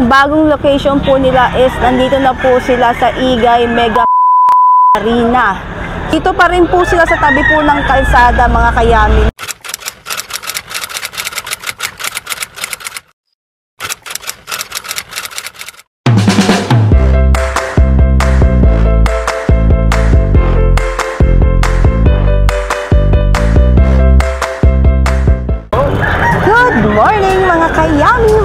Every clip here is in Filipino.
Ang bagong location po nila is nandito na po sila sa Igay Mega Arena. Dito pa rin po sila sa tabi po ng kalsada, mga kayamin.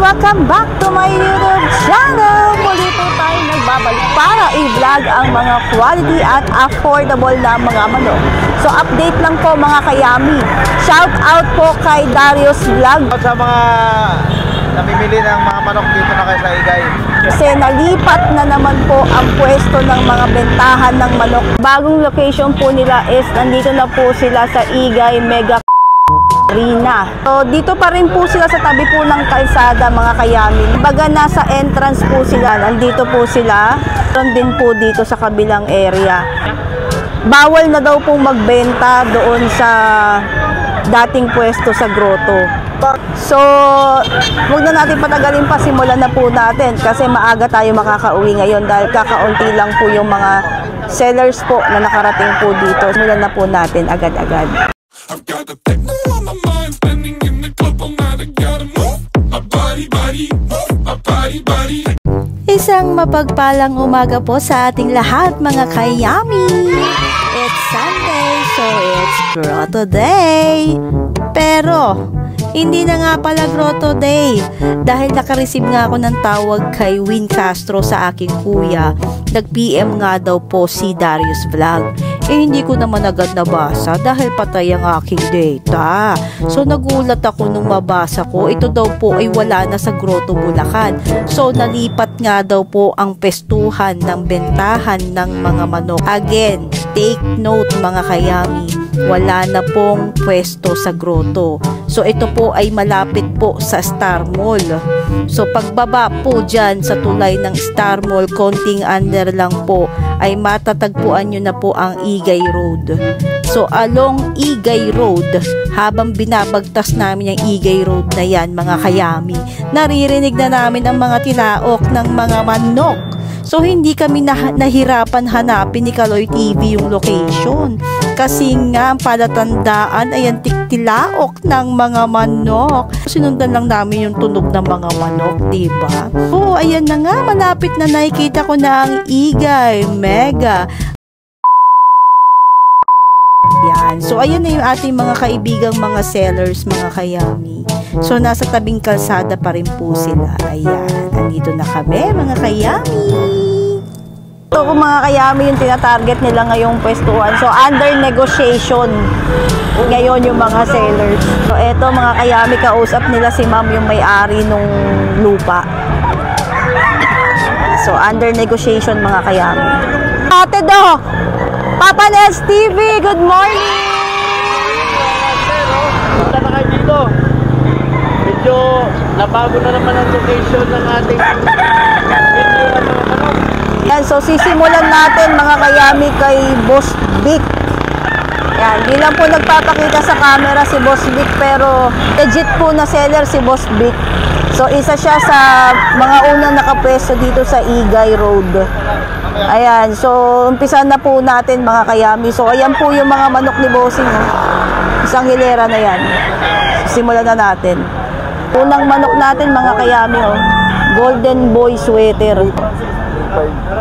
Welcome back to my YouTube channel! Muli po tayo nagbabalik para i-vlog ang mga quality at affordable na mga manok. So update lang po mga kayami. Shout out po kay Darius Vlog. Sa mga namimili ng mga manok dito na kayo sa Igay. Kasi nalipat na naman po ang pwesto ng mga bentahan ng manok. Bagong location po nila is nandito na po sila sa Igay Mega Arena. So dito pa rin po sila sa tabi po ng kalsada, mga kayamin. Baga nasa entrance po sila, nandito po sila. Meron din po dito sa kabilang area. Bawal na daw pong magbenta doon sa dating pwesto sa grotto. So huwag na natin patagalin pa, simulan na po natin kasi maaga tayo makakauwi ngayon dahil kakaunti lang po yung mga sellers po na nakarating po dito. Simulan na po natin agad-agad. I've got the techno on my mind, spending in the club all night. I gotta move my body, move my body. Isang mapagpalang umaga po sa ating lahat, mga kayami. It's Sunday, so it's Grotto Day. Pero hindi na nga pala Grotto Day dahil nakareceive nga ako ng tawag kay Win Castro sa aking kuya. Nag-PM nga daw po si Darius Vlog. Hindi ko naman agad nabasa dahil patay ang aking data. So nagulat ako nung mabasa ko. Ito daw po ay wala na sa Grotto Bulacan. So nalipat nga daw po ang pestuhan ng bentahan ng mga manok. Again, take note mga kayami. Wala na pong pwesto sa grotto. So ito po ay malapit po sa Star Mall. So pagbaba po dyan sa tulay ng Star Mall, konting under lang po, ay matatagpuan nyo na po ang Igay Road. So along Igay Road, habang binabagtas namin yung Igay Road na yan mga kayami, naririnig na namin ang mga tilaok ng mga manok. So hindi kami nahirapan hanapin ni Kaloy TV yung location. Kasi nga ang palatandaan ay ang tiktilaok ng mga manok. Sinundan lang namin yung tunog ng mga manok, diba? Oh, ayan na nga, malapit na nakikita ko na ang Igay Mega. Yan. So ayan na yung ating mga kaibigang mga sellers, mga kayami. So nasa tabing kalsada pa rin po sila. Ayan, andito na kami mga kayami. So kung mga kayami yung tinatarget nila ngayong pwestuhan. So under negotiation ngayon yung mga sellers. So eto mga kayami, kausap nila si ma'am yung may-ari nung lupa. So under negotiation mga kayami. Ate Do! Papa Nels TV, good morning! Punta na kayo dito. Medyo nabago na naman ang location ng ating video ng mga manok. Yan, so sisimulan natin mga kayami kay Boss Vic. Yan, di lang po nagpapakita sa camera si Boss Vic, pero legit po na seller si Boss Vic. So isa siya sa mga unang nakapwesto dito sa Igay Road. Ayan, so umpisa na po natin mga kayami. So ayan po yung mga manok ni Bossing. Isang hilera na yan. Simulan na natin. Unang manok natin mga kayami, Golden Boy Sweater.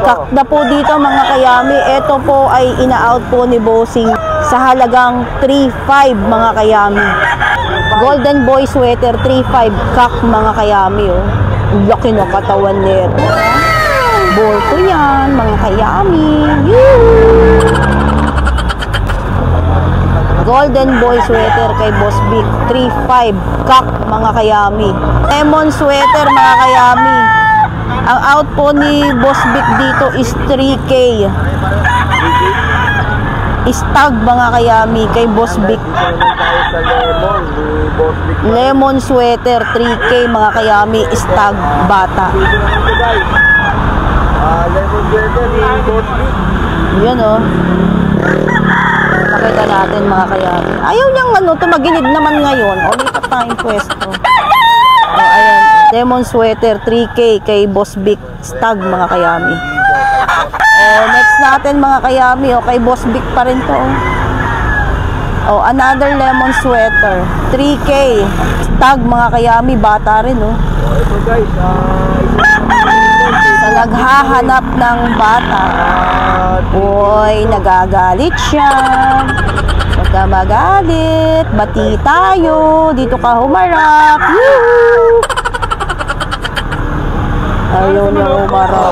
Kak na po dito mga kayami. Ito po ay ina-out po ni Bossing sa halagang 3.5 mga kayami. Golden Boy Sweater 3.5 kak mga kayami. Laki na katawan nito. Borto yan mga kayami. Golden Boy Sweater kay Boss Vic 3.5 kak mga kayami. Lemon Sweater mga kayami. Ang out po ni Boss Vic dito is 3K. Stag mga kayami kay Boss Vic. Lemon Sweater 3K mga kayami, stag bata. Lemon Sweater ni Boss Vic. Yan Pakita natin mga kayami. Ayaw niyang tumaginid naman ngayon. O, lipat tayong pwesto. O, ayan. Lemon sweater, 3K kay Boss Vic. Stag, mga kayami. Next natin, mga kayami, kay Boss Vic pa rin to. Another lemon sweater, 3K. Stag, mga kayami, bata rin, Ito guys, Sa naghahanap ng bata. Uy, nagagalit siya. Huwag ka magalit. Bati tayo. Dito ka humarap. Woo! Ayaw niya humarap.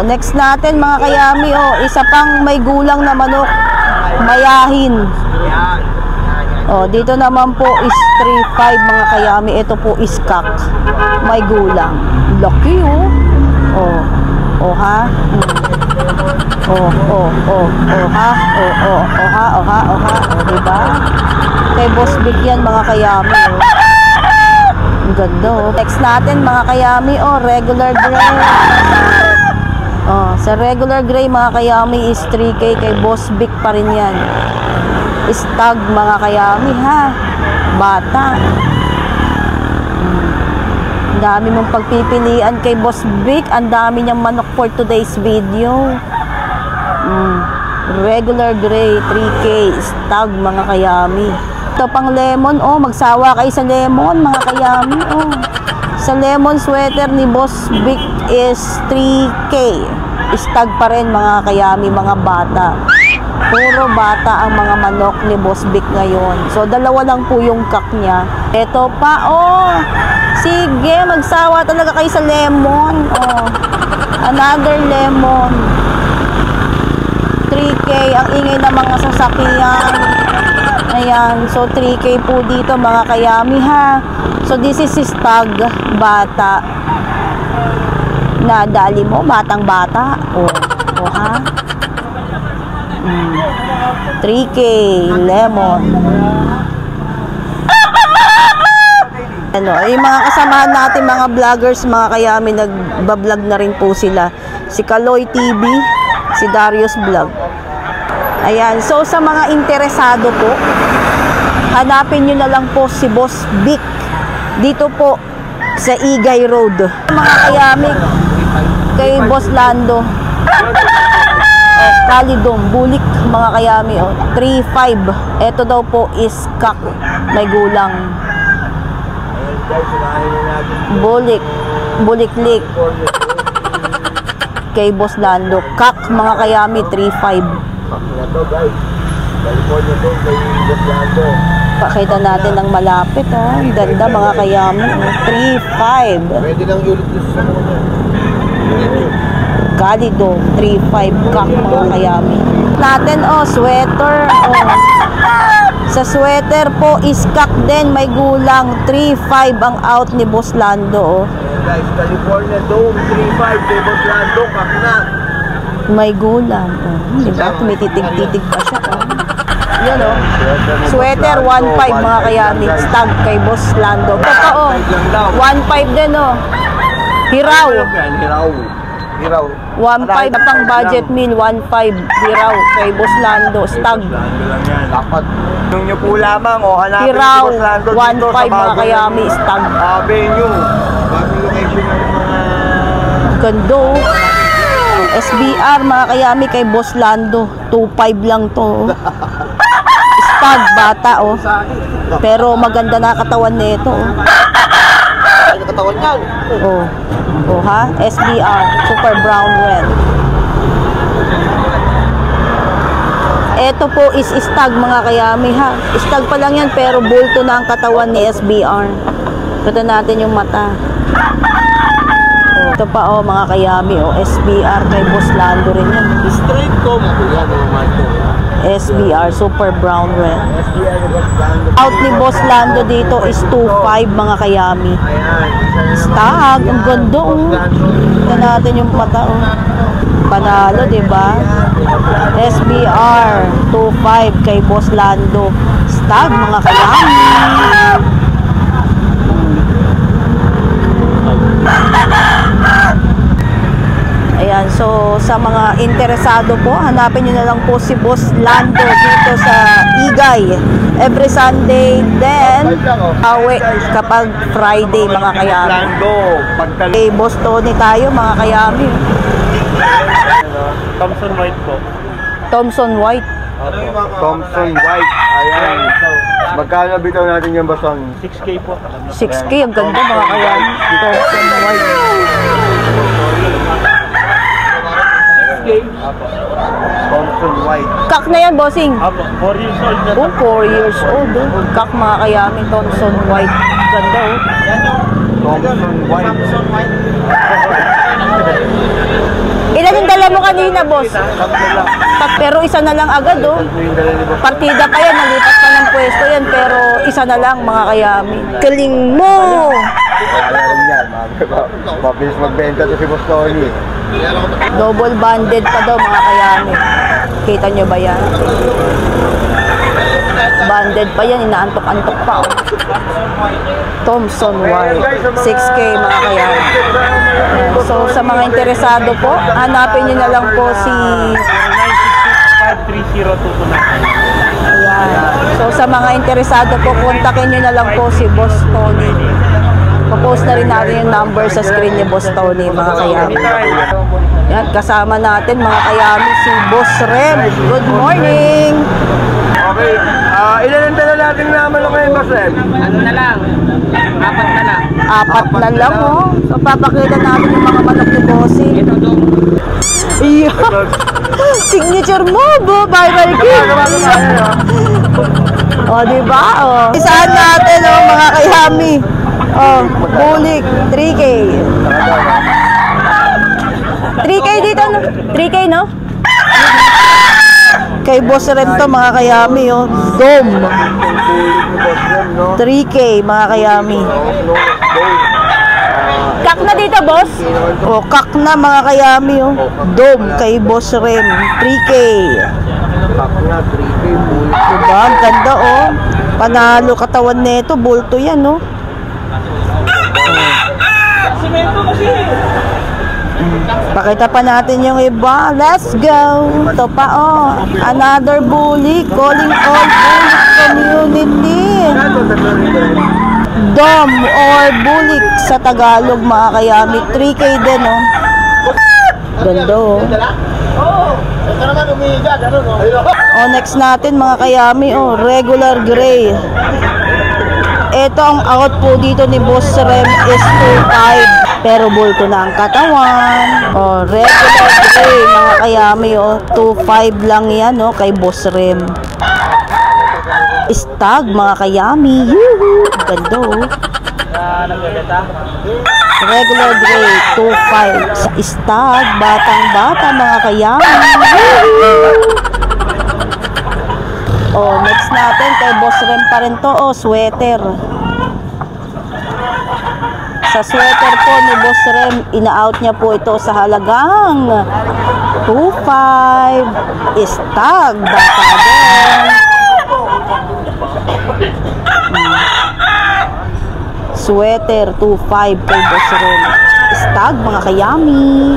Next natin, mga kayami, isa pang may gulang na manok. Mayahin. Dito naman po is 3.5, mga kayami. Ito po is kak. May gulang. Lucky, ha? Diba? Kay Boss Vic yan, mga kayami, Ang ganda, Next natin, mga kayami, regular gray. Sa regular gray, mga kayami, is 3K. Kay Boss Vic pa rin yan. Stag, mga kayami, ha? Bata. Ang dami mong pagpipilian kay Boss Vic. Ang dami niyang manok for today's video. Regular gray, 3K. Stag, mga kayami. Ito pang lemon, magsawa kayo sa lemon, mga kayami, Sa lemon sweater ni Boss Vic is 3K. Stag pa rin, mga kayami, mga bata. Puro bata ang mga manok ni Boss Vic ngayon. So, dalawa lang po yung kak niya. Ito pa, sige, magsawa talaga kayo sa lemon. Another lemon. 3K, ang ingay ng mga sasakyan. Ayan, so 3K po dito, mga kayami, ha. So, this is stag, bata. Nadali mo, batang bata. Ha? 3K, lemon. Yung mga kasamahan natin, mga vloggers, mga kayami, nagbablog na rin po sila. Si Kaloy TV, si Darius Vlog. Ayan, so sa mga interesado po, hanapin nyo na lang po si Boss Vic. Dito po sa Igay Road. Mga kayami, kay Boss Lando. Kalidom, bulik, mga kayami, 3.5. Ito daw po is kak, may gulang. Buliklik. Kay Boss Lando, kak, mga kayami, 3.5. Pakita natin ng malapit, Ang ganda, mga kayami, 3.5. Pwede lang ulit sa mga. Kalido, 3.5 kak, mga kayami. Natin, sweater, Sa sweater po is kak din, may gulang, 3.5 ang out ni Boss Lando, Guys, California Dome, 3.5, kay Boss Lando, kak na. May gulang, diba? Tumititig-titig pa siya, Yun, Sweater, 1.5, mga kayami. Stag kay Boss Lando. Totoo, 1.5 din, Hiraw. Hiraw. 1.5 pang budget meal, 1.5 hiraw kay Boss Lando, stag. Dapat. Nung nyo po lamang, hanapin Hiraw, si Boss Lando 1.5, mga kayami, stag. Venue. Bagong location ng mga. Gando. SBR, mga kayami, kay Boss Lando, 2.5 lang to. Stag, bata, Pero maganda na katawan nito, Ay, nakatawan yan. ha? SBR, super brown red. Ito po is stag, mga kayami, ha? Stag pa lang yan, pero bulto na ang katawan ni SBR. Ito natin yung mata. Ito pa, mga kayami, SBR kay Boss Lando rin yan. Straight comb. Yan, SBR, super brown red. Out ni Boss Lando dito is 2.5, mga kayami. Stag, ang ganda, Ito natin yung mata, Panalo, diba? SBR, 2.5 kay Boss Lando. Stag, mga kayami. Ayan, So, sa mga interesado po, hanapin nyo na lang po si Boss Lando dito sa Igay. Every Sunday, then awe kapag Friday, mga kayami. Lando, pagtal... Okay, Boss Tony tayo, mga kayami. Thompson White po. Thompson White. Thompson White. Ayan. Magkano bitaw natin yung basong? 6K po. 6K, ang ganda, mga kayami. Thompson White. 6K? Thompson White. Kak na yan, bossing. Apo, 4 years old na. Oh, 4 years old. Kak, mga kayami, Thompson White. Ganda, oh. Thompson White. Ilan yung dala mo kanina, boss? Pero isa na lang agad, oh. Partida pa yan, nalipat pa ng pwesto yan, pero isa na lang, mga kayami. Galing mo! Kaya rin yan. Mabilis magbenta to si Boss Tony. Double banded pa daw, mga kayami. Kita nyo ba yan? Banded pa yan, inaantok-antok pa, oh. Thompson White. 6K, mga kayami. So, sa mga interesado po, hanapin nyo na lang po si... 966-530-229. Ayan. So, sa mga interesado po, kontakin nyo na lang po si Boss Tony. Papost na rin natin yung number sa screen ni Boss Tony, mga kayami. Yan, kasama natin, mga kayami, si Boss Rem. Good morning! Okay. Ilan ang dala natin na manok ngayon, Boss Rem? Ano na lang? 4 na lang. 4 na lang, oh. So, papakita natin yung mga manok ni Bossy. Ito dong. Iya! Signature mo, viral king! O, diba? O. Isaan natin, oh, mga kayami. Oh, bulik, 3K. 3K dito, no? 3K, no? Kay Boss Rem to, mga kayami, oh. Dome. 3K, mga kayami. Kak na dito, boss. Oh, kak na, mga kayami, oh. Dome kay Boss Rem. 3K. Kak na, 3K. Diba? Ang ganda, oh. Panalo katawan nito. Bulto yan, oh. Pakita pa natin yung iba. Let's go. Ito pa, oh. Another bully. Calling all bully community. Dom or bulik sa Tagalog, mga kayami. 3K din, oh. Ganda, oh. Ito naman umiiga, gano'n, no? Oh, next natin, mga kayami, oh. Regular gray. Ito ang out po dito ni Boss Rem is 2.5. Pero bulto na ang katawan. Oh, regular gray, mga kayami, oh. 2.5 lang yan, oh, kay Boss Rem. Stag, mga kayami. Yuhu! Ganda, oh. Regular gray, 2.5. Sa stag, batang-bata, mga kayami. Yuhu! Oh, next natin, kay Boss Rem pa rin to, oh, sweater. Sa sweater po ni Boss Rem, ina-out niya po ito sa halagang 2.5. Stag, bata din. Sweater, 2.5 kay Boss Rem. Stag, mga kayami.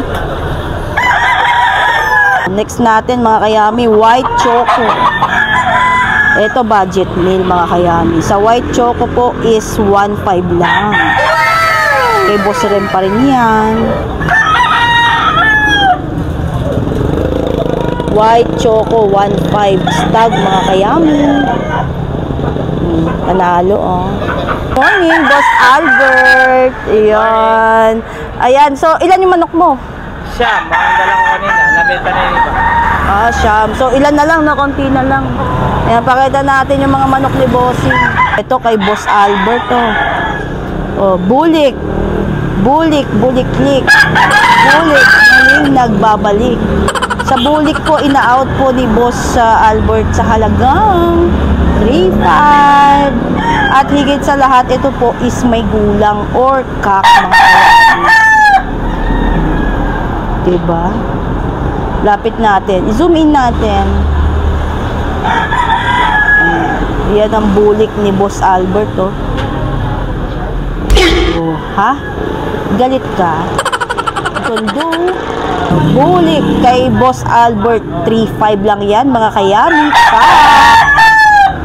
Next natin, mga kayami, white choco. Ito, budget meal, mga kayami. Sa white choco po is 1.5 lang. Kay Boss Rem pa rin yan. White choco, 1.5. Stag, mga kayami. Panalo, oh. Morning, Boss Albert. Ayan. Ayan, so ilan yung manok mo? Siya, makanda lang ko kanina. Nabenta na yun iba. Ah, siyam. So ilan na lang, no? Konti na lang. Ayan, pakita natin yung mga manok ni Bossing. Ito kay Boss Albert, oh. Oh, bulik. Bulik, bulik-lik. Bulik, muling nagbabalik. Sa bulik po, ina-out po ni Boss Albert sa halagang 3.5. At higit sa lahat, ito po is may gulang or kak, mga kayami. Diba? Lapit natin. I-zoom in natin. Yan ang bulik ni Boss Albert, oh. Oh, ha? Galit ka? Sundo. Bulik kay Boss Albert, 3.5 lang yan mga kayami.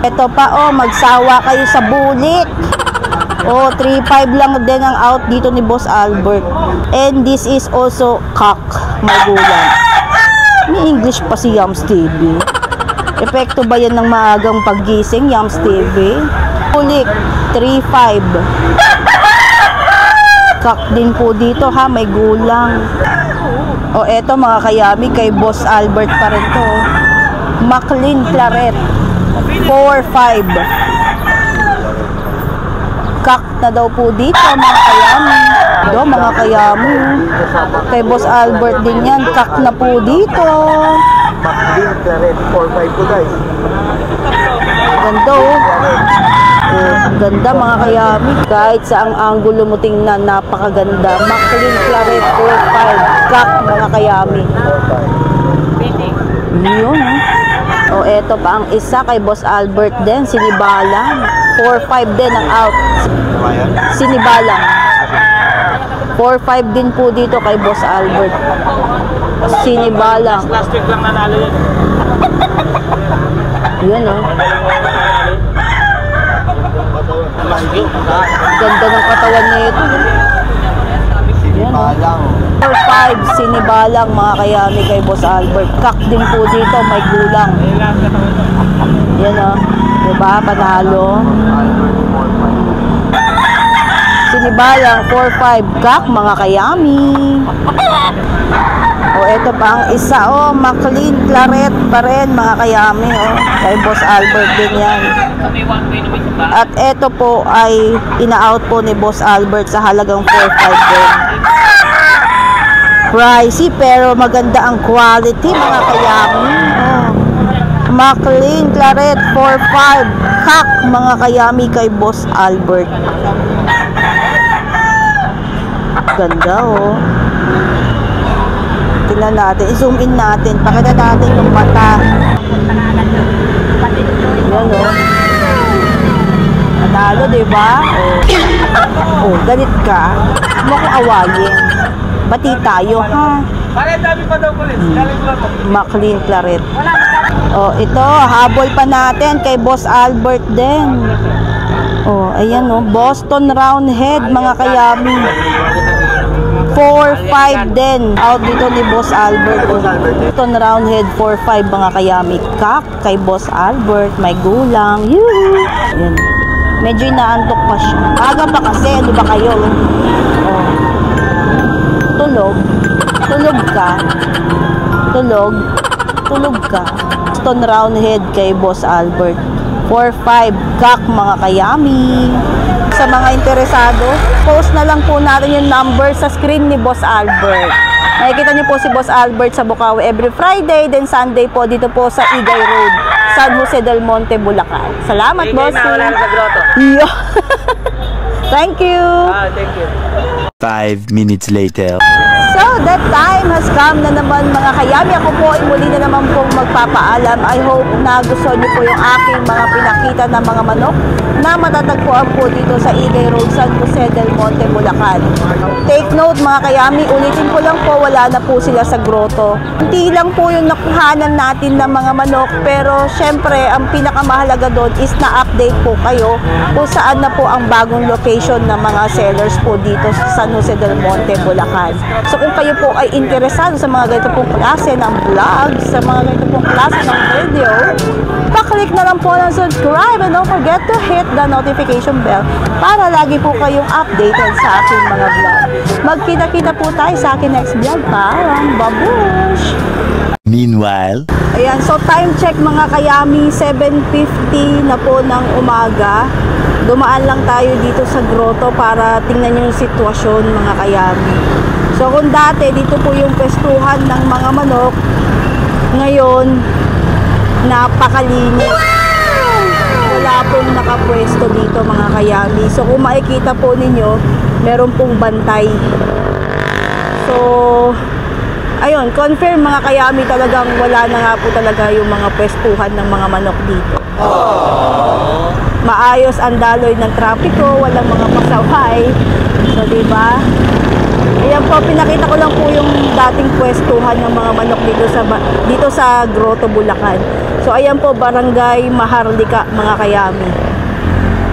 Ito pa magsawa kayo sa bulik. 3.5 lang din ang out dito ni Boss Albert. And this is also cock, magulang. May English pa si Yams TV. Epekto ba yan ng maagang paggising, Yams TV? Bulik, 3.5. Cock din po dito ha, may gulang. Eto mga kayami, kay Boss Albert pa rin to. Maclean Claret, 4.5. Cock na daw po dito mga kayami. Mga kayami. Kay Boss Albert din yan, cock na po dito. Maclean Claret, 4.5 po guys. Ganda ganda mga kayami. Kahit sa ang angulo mo tingnan, napakaganda. Maclean Claret, 4.5. Cock mga kayami. Yun eto pa ang isa kay Boss Albert din, Sinibalang. 4.5 din ang out. Sinibalang. 4.5 din po dito kay Boss Albert. Sinibalang. Last week lang nanalo yun. Yan Ganda ng katawan na ito. Sinibalang. 4.5 Sinibalang mga kayami kay Boss Albert. Cock din po dito, may gulang. Yan diba? Panalo. Sinibalang 4.5 cock mga kayami. Ito pa ang isa Maclean Claret pa rin mga kayami kay Boss Albert din yan. At ito po ay ina-out po ni Boss Albert sa halagang 4.5 din. Pricey pero maganda ang quality mga kayami. Maclean Claret 4.5 cock mga kayami kay Boss Albert. Ganda tingnan natin, i-zoom in natin, pakita natin yung mata. Yan Natalo, diba? Galit ka. Huwag mo akong awayin. Bati tayo, ha? Maclean Claret. Ito, habol pa natin kay Boss Albert din. Ayan Boston Roundhead mga kayami. 4.5 din out dito ni Boss Albert. Boston Roundhead 4.5 mga kayami. Cock kay Boss Albert, may gulang. Ayan. Medyo inaantok pa siya. Aga pa kasi, ano ba kayo? Tulog ka. Tulog ka. Boston Roundhead kay Boss Albert. 4.5 cock mga kayami. Sa mga interesado, post na lang po natin yung number sa screen ni Boss Albert. Nakikita niyo po si Boss Albert sa Bukawi every Friday, then Sunday po dito po sa Igay Road, San Jose del Monte, Bulacan. Salamat, Boss. Thank you. Thank you. 5 minutes later. So, that time has come na naman mga kayami. Ako po ay muli na naman pong magpapaalam. I hope na gusto niyo po yung aking mga pinakita na mga manok na matatagpuan po dito sa Igay Road, San Jose del Monte, Bulacan. Take note mga kayami, ulitin ko lang po, wala na po sila sa grotto. Hindi lang po yung nakuhanan natin ng mga manok, pero syempre, ang pinakamahalaga doon is na-update po kayo kung saan na po ang bagong location ng mga sellers po dito sa San Jose del Monte, Bulacan. So kung kayo po ay interesado sa mga ganito pong klase ng vlog, sa mga ganito pong klase ng video, pa-click na lang po ng subscribe and don't forget to hit the notification bell para lagi po kayong updated sa aking mga vlog. Magkita-kita po tayo sa aking next vlog. Parang babush! Meanwhile, Ayan, so time check mga kayami, 7:50 na po ng umaga. Dumaan lang tayo dito sa grotto para tingnan yung sitwasyon mga kayami. So kung dati dito po yung pwestuhan ng mga manok, ngayon napakalinis. Wala pong nakapwesto dito mga kayami. So kung makikita po ninyo, meron pong bantay. So ayun, confirm mga kayami, talagang wala na nga po talaga yung mga pwestuhan ng mga manok dito. Maayos ang daloy ng trapiko, walang mga pasaway. So diba? Ayan po po, pinakita ko lang po yung dating pwestuhan ng mga manok dito sa Grotto, Bulacan. So ayan po, Barangay Maharlika, mga kayami.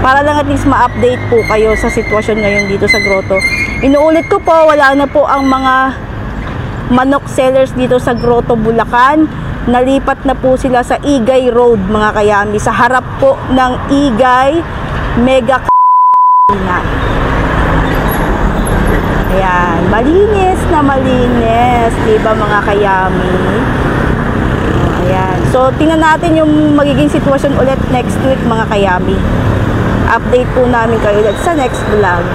Para lang at least ma-update po kayo sa sitwasyon ngayon dito sa Grotto. Inuulit ko po, wala na po ang mga manok sellers dito sa Grotto, Bulacan. Nalipat na po sila sa Igay Road, mga kayami, sa harap po ng Igay Mega na. Ayan, malinis na malinis, diba mga kayami? Ayan, so tingnan natin yung magiging sitwasyon ulit next week, mga kayami. Update po namin kayo ulit sa next vlog.